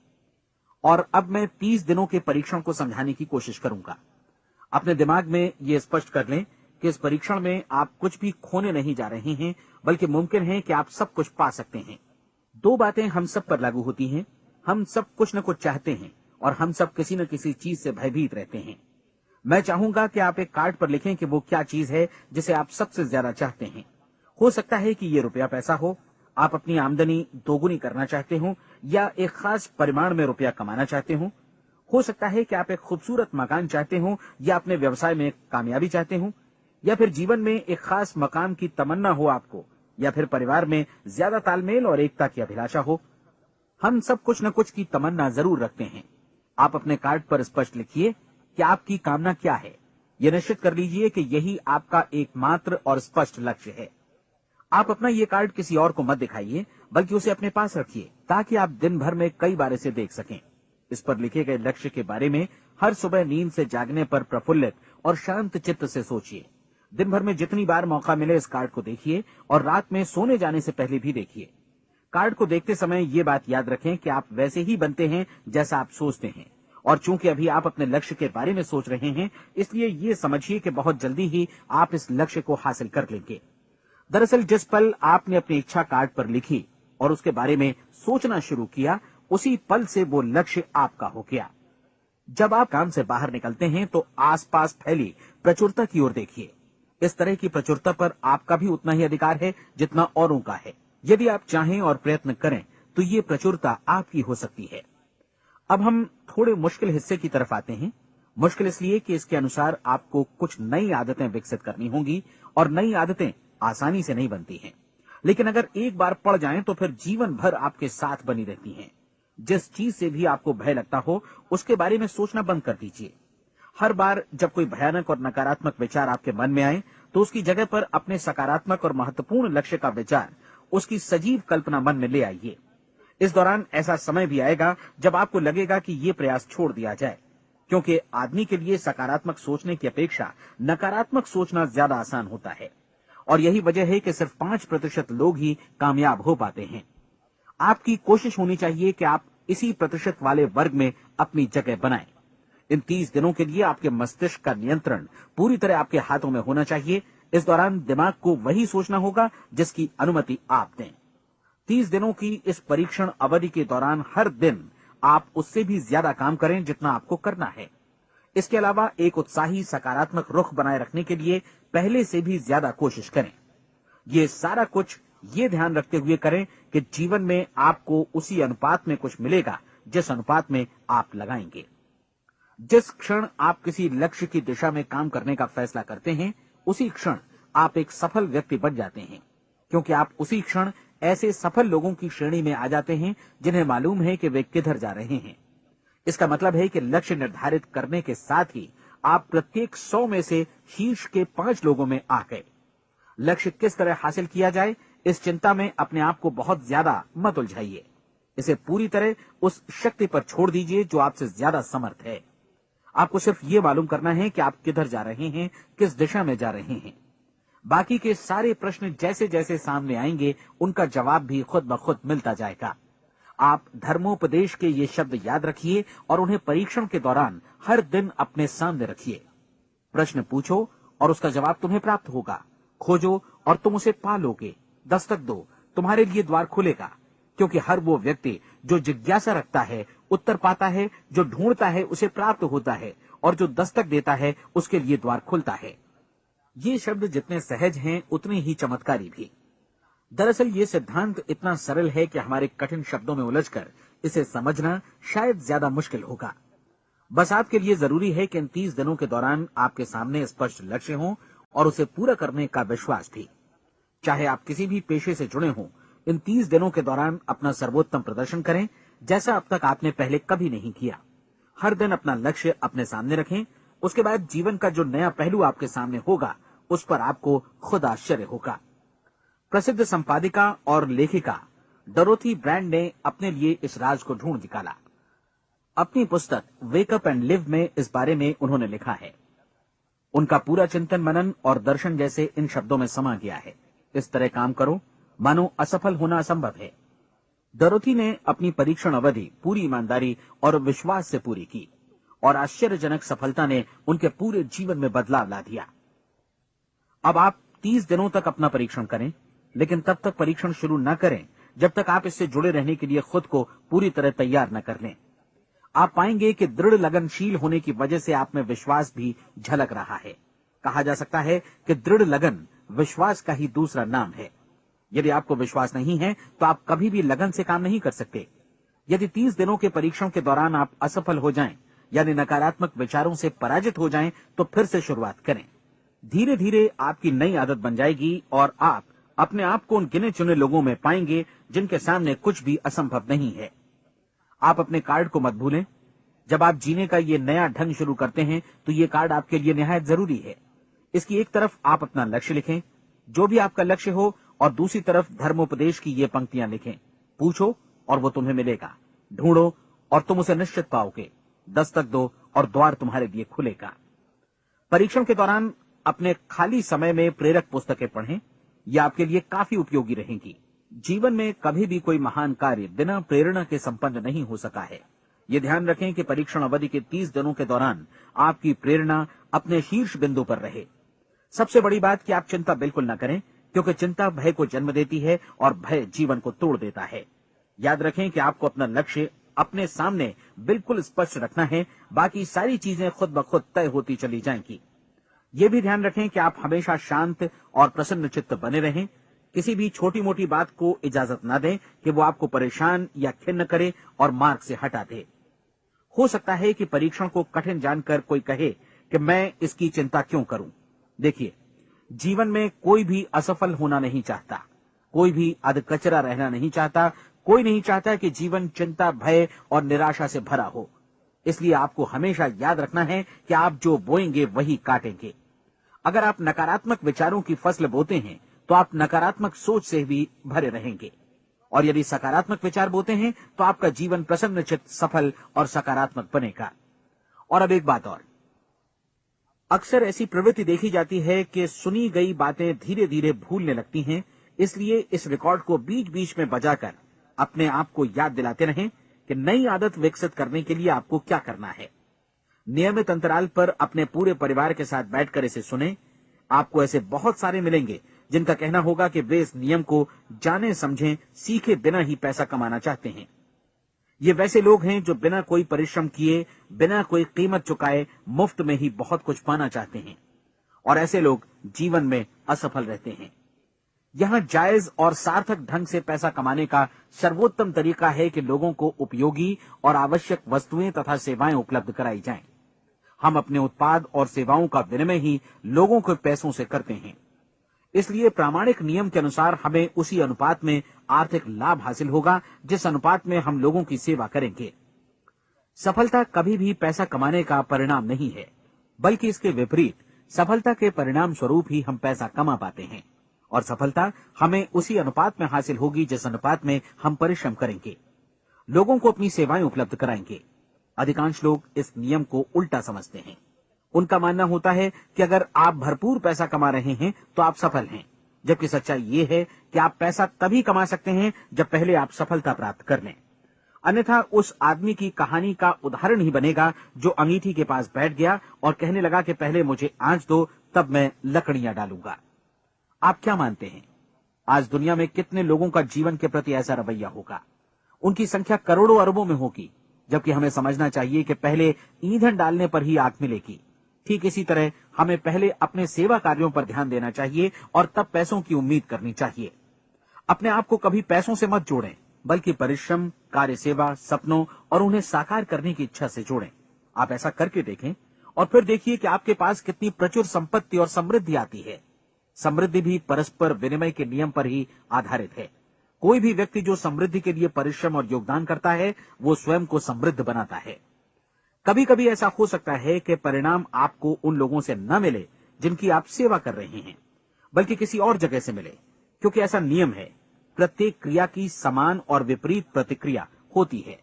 और अब मैं 30 दिनों के परीक्षण को समझाने की कोशिश करूंगा। अपने दिमाग में ये स्पष्ट कर लें कि इस परीक्षण में आप कुछ भी खोने नहीं जा रहे हैं, बल्कि मुमकिन है कि आप सब कुछ पा सकते हैं। 2 बातें हम सब पर लागू होती हैं। हम सब कुछ न कुछ चाहते हैं और हम सब किसी न किसी चीज से भयभीत रहते हैं। मैं चाहूंगा कि आप एक कार्ड पर लिखें कि वो क्या चीज है जिसे आप सबसे ज्यादा चाहते हैं। हो सकता है कि ये रुपया पैसा हो, आप अपनी आमदनी दोगुनी करना चाहते हो, या एक खास परिमाण में रुपया कमाना चाहते हो सकता है कि आप एक खूबसूरत मकान चाहते हो, या अपने व्यवसाय में कामयाबी चाहते हो, या फिर जीवन में एक खास मकाम की तमन्ना हो आपको, या फिर परिवार में ज्यादा तालमेल और एकता की अभिलाषा हो। हम सब कुछ न कुछ की तमन्ना जरूर रखते हैं। आप अपने कार्ड पर स्पष्ट लिखिए कि आपकी कामना क्या है। यह निश्चित कर लीजिए कि यही आपका एकमात्र और स्पष्ट लक्ष्य है। आप अपना ये कार्ड किसी और को मत दिखाइए, बल्कि उसे अपने पास रखिए ताकि आप दिन भर में कई बार इसे देख सकें। इस पर लिखे गए लक्ष्य के बारे में हर सुबह नींद से जागने पर प्रफुल्लित और शांत चित्त से सोचिए। दिन भर में जितनी बार मौका मिले इस कार्ड को देखिए और रात में सोने जाने से पहले भी देखिए। कार्ड को देखते समय ये बात याद रखें कि आप वैसे ही बनते हैं जैसा आप सोचते हैं, और चूंकि अभी आप अपने लक्ष्य के बारे में सोच रहे हैं, इसलिए ये समझिए कि बहुत जल्दी ही आप इस लक्ष्य को हासिल कर लेंगे। दरअसल जिस पल आपने अपनी इच्छा कार्ड पर लिखी और उसके बारे में सोचना शुरू किया, उसी पल से वो लक्ष्य आपका हो गया। जब आप काम से बाहर निकलते हैं तो आसपास फैली प्रचुरता की ओर देखिए। इस तरह की प्रचुरता पर आपका भी उतना ही अधिकार है जितना औरों का है। यदि आप चाहें और प्रयत्न करें तो ये प्रचुरता आपकी हो सकती है। अब हम थोड़े मुश्किल हिस्से की तरफ आते हैं। मुश्किल इसलिए कि इसके अनुसार आपको कुछ नई आदतें विकसित करनी होंगी, और नई आदतें आसानी से नहीं बनती हैं, लेकिन अगर एक बार पड़ जाएं तो फिर जीवन भर आपके साथ बनी रहती हैं। जिस चीज से भी आपको भय लगता हो उसके बारे में सोचना बंद कर दीजिए। हर बार जब कोई भयानक और नकारात्मक विचार आपके मन में आए तो उसकी जगह पर अपने सकारात्मक और महत्वपूर्ण लक्ष्य का विचार, उसकी सजीव कल्पना मन में ले आइए। इस दौरान ऐसा समय भी आएगा जब आपको लगेगा कि ये प्रयास छोड़ दिया जाए, क्योंकि आदमी के लिए सकारात्मक सोचने की अपेक्षा नकारात्मक सोचना ज्यादा आसान होता है, और यही वजह है कि सिर्फ 5% लोग ही कामयाब हो पाते हैं। आपकी कोशिश होनी चाहिए कि आप इसी प्रतिशत वाले वर्ग में अपनी जगह बनाएं। इन 30 दिनों के लिए आपके मस्तिष्क का नियंत्रण पूरी तरह आपके हाथों में होना चाहिए। इस दौरान दिमाग को वही सोचना होगा जिसकी अनुमति आप दें। 30 दिनों की इस परीक्षण अवधि के दौरान हर दिन आप उससे भी ज्यादा काम करें जितना आपको करना है। इसके अलावा एक उत्साही सकारात्मक रुख बनाए रखने के लिए पहले से भी ज्यादा कोशिश करें। ये सारा कुछ ये ध्यान रखते हुए करें कि जीवन में आपको उसी अनुपात में कुछ मिलेगा जिस अनुपात में आप लगाएंगे। जिस क्षण आप किसी लक्ष्य की दिशा में काम करने का फैसला करते हैं, उसी क्षण आप एक सफल व्यक्ति बन जाते हैं, क्योंकि आप उसी क्षण ऐसे सफल लोगों की श्रेणी में आ जाते हैं जिन्हें मालूम है कि वे किधर जा रहे हैं। इसका मतलब है कि लक्ष्य निर्धारित करने के साथ ही आप प्रत्येक 100 में से शीर्ष के 5 लोगों में आ गए। लक्ष्य किस तरह हासिल किया जाए, इस चिंता में अपने आप को बहुत ज्यादा मत उलझाइए। इसे पूरी तरह उस शक्ति पर छोड़ दीजिए जो आपसे ज्यादा समर्थ है। आपको सिर्फ ये मालूम करना है कि आप किधर जा रहे हैं, किस दिशा में जा रहे हैं। बाकी के सारे प्रश्न जैसे जैसे सामने आएंगे उनका जवाब भी खुद ब खुद मिलता जाएगा। आप धर्मोपदेश के ये शब्द याद रखिए और उन्हें परीक्षण के दौरान हर दिन अपने सामने रखिए। प्रश्न पूछो और उसका जवाब तुम्हें प्राप्त होगा। खोजो और तुम उसे पा लोगे। दस्तक दो, तुम्हारे लिए द्वार खुलेगा, क्योंकि हर वो व्यक्ति जो जिज्ञासा रखता है उत्तर पाता है, जो ढूंढता है उसे प्राप्त होता है, और जो दस्तक देता है उसके लिए द्वार खुलता है। ये शब्द जितने सहज हैं उतने ही चमत्कारी भी। दरअसल ये सिद्धांत इतना सरल है कि हमारे कठिन शब्दों में उलझकर इसे समझना शायद ज्यादा मुश्किल होगा। बस आपके लिए जरूरी है कि इन 30 दिनों के दौरान आपके सामने स्पष्ट लक्ष्य हो और उसे पूरा करने का विश्वास भी। चाहे आप किसी भी पेशे से जुड़े हों, इन 30 दिनों के दौरान अपना सर्वोत्तम प्रदर्शन करें, जैसा अब तक आपने पहले कभी नहीं किया। हर दिन अपना लक्ष्य अपने सामने रखें। उसके बाद जीवन का जो नया पहलू आपके सामने होगा उस पर आपको खुद आश्चर्य होगा। प्रसिद्ध संपादिका और लेखिका डोरोथी ब्रैंड ने अपने लिए इस राज को ढूंढ निकाला। अपनी पुस्तक वेक अप एंड लिव में इस बारे में उन्होंने लिखा है। उनका पूरा चिंतन मनन और दर्शन जैसे इन शब्दों में समा गया है। इस तरह काम करो मानो असफल होना असंभव है। डोरोथी ने अपनी परीक्षण अवधि पूरी ईमानदारी और विश्वास से पूरी की और आश्चर्यजनक सफलता ने उनके पूरे जीवन में बदलाव ला दिया। अब आप 30 दिनों तक अपना परीक्षण करें, लेकिन तब तक परीक्षण शुरू न करें जब तक आप इससे जुड़े रहने के लिए खुद को पूरी तरह तैयार न कर लें। आप पाएंगे कि दृढ़ लगनशील होने की वजह से आप में विश्वास भी झलक रहा है। कहा जा सकता है कि दृढ़ लगन विश्वास का ही दूसरा नाम है। यदि आपको विश्वास नहीं है तो आप कभी भी लगन से काम नहीं कर सकते। यदि 30 दिनों के परीक्षण के दौरान आप असफल हो जाएं, यानी नकारात्मक विचारों से पराजित हो जाएं, तो फिर से शुरुआत करें। धीरे धीरे आपकी नई आदत बन जाएगी और आप अपने आप को उन गिने चुने लोगों में पाएंगे जिनके सामने कुछ भी असंभव नहीं है। आप अपने कार्ड को मत भूलें। जब आप जीने का ये नया ढंग शुरू करते हैं तो ये कार्ड आपके लिए निहायत जरूरी है। इसकी एक तरफ आप अपना लक्ष्य लिखें, जो भी आपका लक्ष्य हो, और दूसरी तरफ धर्मोपदेश की ये पंक्तियां लिखें। पूछो और वो तुम्हें मिलेगा, ढूंढो और तुम उसे निश्चित पाओगे, दस्तक दो और द्वार तुम्हारे लिए खुलेगा। परीक्षण के दौरान अपने खाली समय में प्रेरक पुस्तकें पढ़ें, यह आपके लिए काफी उपयोगी रहेंगी। जीवन में कभी भी कोई महान कार्य बिना प्रेरणा के संपन्न नहीं हो सका है। ये ध्यान रखें कि परीक्षण अवधि के 30 दिनों के दौरान आपकी प्रेरणा अपने शीर्ष बिंदु पर रहे। सबसे बड़ी बात कि आप चिंता बिल्कुल न करें, क्योंकि चिंता भय को जन्म देती है और भय जीवन को तोड़ देता है। याद रखें कि आपको अपना लक्ष्य अपने सामने बिल्कुल स्पष्ट रखना है, बाकी सारी चीजें खुद ब खुद तय होती चली जाएंगी। ये भी ध्यान रखें कि आप हमेशा शांत और प्रसन्न चित्त बने रहें। किसी भी छोटी मोटी बात को इजाजत न दें कि वो आपको परेशान या खिन्न करे और मार्ग से हटा दे। हो सकता है कि परीक्षण को कठिन जानकर कोई कहे कि मैं इसकी चिंता क्यों करूं। देखिए, जीवन में कोई भी असफल होना नहीं चाहता, कोई भी अधकचरा रहना नहीं चाहता, कोई नहीं चाहता कि जीवन चिंता, भय और निराशा से भरा हो। इसलिए आपको हमेशा याद रखना है कि आप जो बोएंगे वही काटेंगे। अगर आप नकारात्मक विचारों की फसल बोते हैं तो आप नकारात्मक सोच से भी भरे रहेंगे, और यदि सकारात्मक विचार बोते हैं तो आपका जीवन प्रसन्नचित्त, सफल और सकारात्मक बनेगा। और अब एक बात और, अक्सर ऐसी प्रवृत्ति देखी जाती है कि सुनी गई बातें धीरे धीरे भूलने लगती हैं। इसलिए इस रिकॉर्ड को बीच बीच में बजाकर अपने आप को याद दिलाते रहें कि नई आदत विकसित करने के लिए आपको क्या करना है। नियमित अंतराल पर अपने पूरे परिवार के साथ बैठकर इसे सुनें। आपको ऐसे बहुत सारे मिलेंगे जिनका कहना होगा कि वे इस नियम को जाने समझे सीखे बिना ही पैसा कमाना चाहते हैं। ये वैसे लोग हैं जो बिना कोई परिश्रम किए, बिना कोई कीमत चुकाए मुफ्त में ही बहुत कुछ पाना चाहते हैं, और ऐसे लोग जीवन में असफल रहते हैं। यहां जायज और सार्थक ढंग से पैसा कमाने का सर्वोत्तम तरीका है कि लोगों को उपयोगी और आवश्यक वस्तुएं तथा सेवाएं उपलब्ध कराई जाएं। हम अपने उत्पाद और सेवाओं का विनिमय ही लोगों के पैसों से करते हैं। इसलिए प्रामाणिक नियम के अनुसार हमें उसी अनुपात में आर्थिक लाभ हासिल होगा जिस अनुपात में हम लोगों की सेवा करेंगे। सफलता कभी भी पैसा कमाने का परिणाम नहीं है, बल्कि इसके विपरीत सफलता के परिणाम स्वरूप ही हम पैसा कमा पाते हैं, और सफलता हमें उसी अनुपात में हासिल होगी जिस अनुपात में हम परिश्रम करेंगे, लोगों को अपनी सेवाएं उपलब्ध कराएंगे। अधिकांश लोग इस नियम को उल्टा समझते हैं। उनका मानना होता है कि अगर आप भरपूर पैसा कमा रहे हैं तो आप सफल हैं, जबकि सच्चाई ये है कि आप पैसा तभी कमा सकते हैं जब पहले आप सफलता प्राप्त कर लें। अन्यथा उस आदमी की कहानी का उदाहरण ही बनेगा जो अंगीठी के पास बैठ गया और कहने लगा कि पहले मुझे आंच दो, तब मैं लकड़ियां डालूंगा। आप क्या मानते हैं, आज दुनिया में कितने लोगों का जीवन के प्रति ऐसा रवैया होगा? उनकी संख्या करोड़ों अरबों में होगी, जबकि हमें समझना चाहिए कि पहले ईंधन डालने पर ही आग मिलेगी। ठीक इसी तरह हमें पहले अपने सेवा कार्यों पर ध्यान देना चाहिए और तब पैसों की उम्मीद करनी चाहिए। अपने आप को कभी पैसों से मत जोड़ें, बल्कि परिश्रम, कार्य सेवा, सपनों और उन्हें साकार करने की इच्छा से जोड़ें। आप ऐसा करके देखें और फिर देखिए कि आपके पास कितनी प्रचुर संपत्ति और समृद्धि आती है। समृद्धि भी परस्पर विनिमय के नियम पर ही आधारित है। कोई भी व्यक्ति जो समृद्धि के लिए परिश्रम और योगदान करता है, वो स्वयं को समृद्ध बनाता है। कभी कभी ऐसा हो सकता है कि परिणाम आपको उन लोगों से न मिले जिनकी आप सेवा कर रहे हैं, बल्कि किसी और जगह से मिले, क्योंकि ऐसा नियम है, प्रत्येक क्रिया की समान और विपरीत प्रतिक्रिया होती है।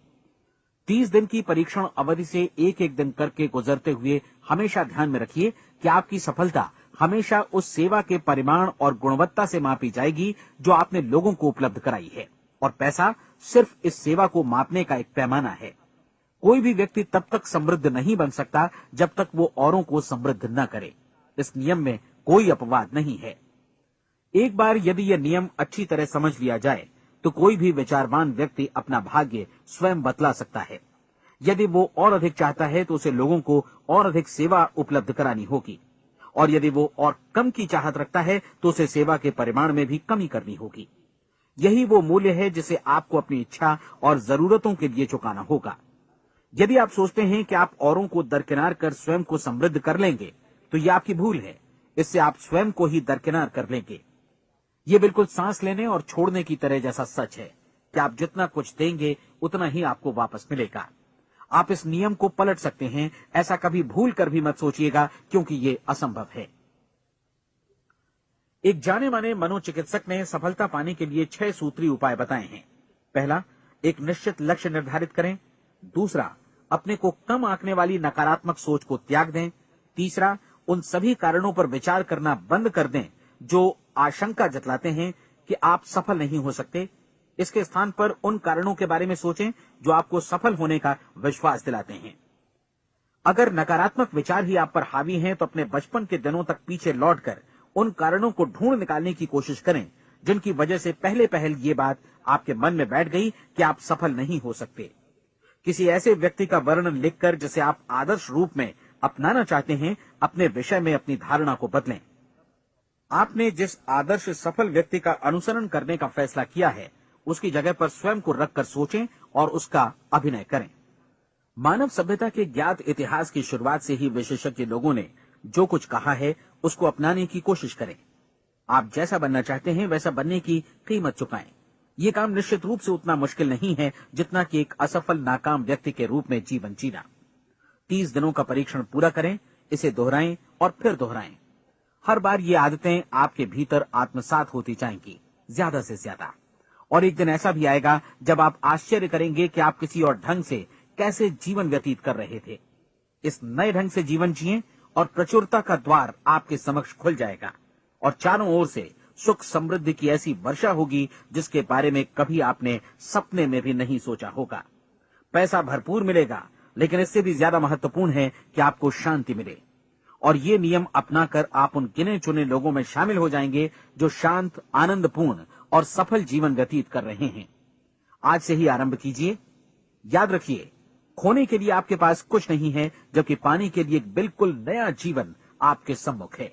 30 दिन की परीक्षण अवधि से एक एक दिन करके गुजरते हुए हमेशा ध्यान में रखिए कि आपकी सफलता हमेशा उस सेवा के परिमाण और गुणवत्ता से मापी जाएगी जो आपने लोगों को उपलब्ध कराई है, और पैसा सिर्फ इस सेवा को मापने का एक पैमाना है। कोई भी व्यक्ति तब तक समृद्ध नहीं बन सकता जब तक वो औरों को समृद्ध न करे। इस नियम में कोई अपवाद नहीं है। एक बार यदि यह नियम अच्छी तरह समझ लिया जाए तो कोई भी विचारवान व्यक्ति अपना भाग्य स्वयं बतला सकता है। यदि वो और अधिक चाहता है तो उसे लोगों को और अधिक सेवा उपलब्ध करानी होगी, और यदि वो और कम की चाहत रखता है तो उसे सेवा के परिमाण में भी कमी करनी होगी। यही वो मूल्य है जिसे आपको अपनी इच्छा और जरूरतों के लिए चुकाना होगा। यदि आप सोचते हैं कि आप औरों को दरकिनार कर स्वयं को समृद्ध कर लेंगे तो यह आपकी भूल है। इससे आप स्वयं को ही दरकिनार कर लेंगे। ये बिल्कुल सांस लेने और छोड़ने की तरह जैसा सच है कि आप जितना कुछ देंगे उतना ही आपको वापस मिलेगा। आप इस नियम को पलट सकते हैं, ऐसा कभी भूल कर भी मत सोचिएगा, क्योंकि ये असंभव है। एक जाने माने मनोचिकित्सक ने सफलता पाने के लिए 6 सूत्री उपाय बताए हैं। पहला, एक निश्चित लक्ष्य निर्धारित करें। दूसरा, अपने को कम आंकने वाली नकारात्मक सोच को त्याग दें। तीसरा, उन सभी कारणों पर विचार करना बंद कर दें जो आशंका जतलाते हैं कि आप सफल नहीं हो सकते। इसके स्थान पर उन कारणों के बारे में सोचें जो आपको सफल होने का विश्वास दिलाते हैं। अगर नकारात्मक विचार ही आप पर हावी हैं तो अपने बचपन के दिनों तक पीछे लौटकर उन कारणों को ढूंढ निकालने की कोशिश करें जिनकी वजह से पहले पहल ये बात आपके मन में बैठ गई कि आप सफल नहीं हो सकते। किसी ऐसे व्यक्ति का वर्णन लिखकर जिसे आप आदर्श रूप में अपनाना चाहते हैं, अपने विषय में अपनी धारणा को बदलें। आपने जिस आदर्श सफल व्यक्ति का अनुसरण करने का फैसला किया है उसकी जगह पर स्वयं को रखकर सोचें और उसका अभिनय करें। मानव सभ्यता के ज्ञात इतिहास की शुरुआत से ही विशेषज्ञ लोगों ने जो कुछ कहा है उसको अपनाने की कोशिश करें। आप जैसा बनना चाहते हैं वैसा बनने की कीमत चुकाएं। ये काम निश्चित रूप से उतना मुश्किल नहीं है जितना कि एक असफल नाकाम व्यक्ति के रूप में जीवन जीना। 30 दिनों का परीक्षण पूरा करें, इसे दोहराएं और फिर दोहराएं। हर बार ये आदतें आपके भीतर आत्मसात होती जाएंगी, ज्यादा से ज्यादा। और एक दिन ऐसा भी आएगा जब आप आश्चर्य करेंगे कि आप किसी और ढंग से कैसे जीवन व्यतीत कर रहे थे। इस नए ढंग से जीवन जिएं और प्रचुरता का द्वार आपके समक्ष खुल जाएगा और चारों ओर से सुख समृद्धि की ऐसी वर्षा होगी जिसके बारे में कभी आपने सपने में भी नहीं सोचा होगा। पैसा भरपूर मिलेगा, लेकिन इससे भी ज्यादा महत्वपूर्ण है कि आपको शांति मिले। और ये नियम अपनाकर आप उन गिने चुने लोगों में शामिल हो जाएंगे जो शांत, आनंदपूर्ण और सफल जीवन व्यतीत कर रहे हैं। आज से ही आरंभ कीजिए। याद रखिए, खोने के लिए आपके पास कुछ नहीं है, जबकि पाने के लिए एक बिल्कुल नया जीवन आपके सम्मुख है।